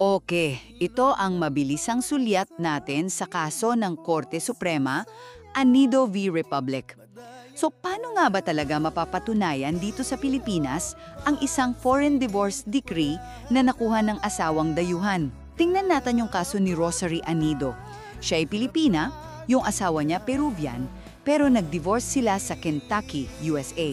Okay, ito ang mabilisang sulyap natin sa kaso ng Korte Suprema, Anido v. Republic. So paano nga ba talaga mapapatunayan dito sa Pilipinas ang isang foreign divorce decree na nakuha ng asawang dayuhan? Tingnan natin yung kaso ni Rosary Anido. Siya ay Pilipina, yung asawa niya Peruvian, pero nag-divorce sila sa Kentucky, USA.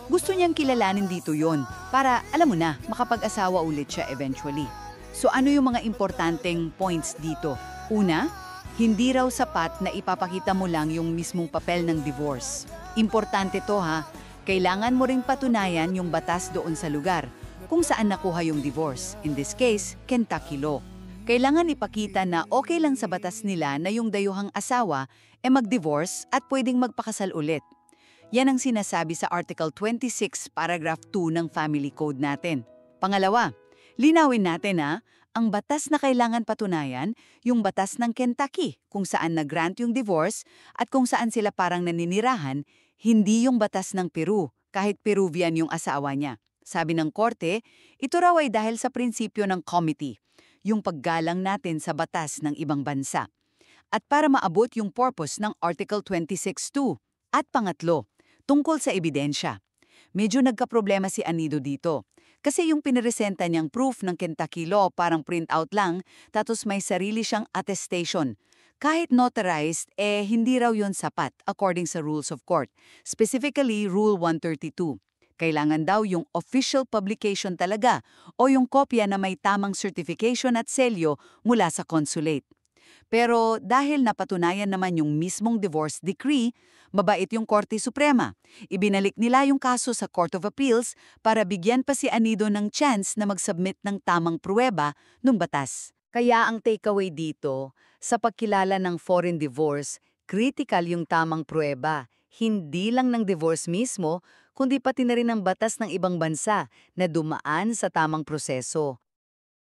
Gusto niyang kilalanin dito yon para, alam mo na, makapag-asawa ulit siya eventually. So ano yung mga importanteng points dito? Una, hindi raw sapat na ipapakita mo lang yung mismong papel ng divorce. Importante to ha, kailangan mo ring patunayan yung batas doon sa lugar kung saan nakuha yung divorce, in this case, Kentucky law. Kailangan ipakita na okay lang sa batas nila na yung dayuhang asawa mag-divorce at pwedeng magpakasal ulit. Yan ang sinasabi sa Article 26, Paragraph 2 ng Family Code natin. Pangalawa, linawin natin ang batas na kailangan patunayan, yung batas ng Kentucky, kung saan nag-grant yung divorce at kung saan sila parang naninirahan, hindi yung batas ng Peru, kahit Peruvian yung asawa niya. Sabi ng korte, ito raw ay dahil sa prinsipyo ng comity, yung paggalang natin sa batas ng ibang bansa. At para maabot yung purpose ng Article 26.2. At pangatlo, tungkol sa ebidensya. Medyo nagkaproblema si Anido dito. Kasi yung piniresenta niyang proof ng Kentucky law parang printout lang, tapos may sarili siyang attestation. Kahit notarized, hindi raw yun sapat according sa rules of court. Specifically, Rule 132. Kailangan daw yung official publication talaga o yung kopya na may tamang certification at selyo mula sa consulate. Pero dahil napatunayan naman yung mismong divorce decree, mabait yung Korte Suprema. Ibinalik nila yung kaso sa Court of Appeals para bigyan pa si Anido ng chance na mag-submit ng tamang pruweba ng batas. Kaya ang takeaway dito, sa pagkilala ng foreign divorce, critical yung tamang pruweba. Hindi lang ng divorce mismo, kundi pati na rin ng batas ng ibang bansa na dumaan sa tamang proseso.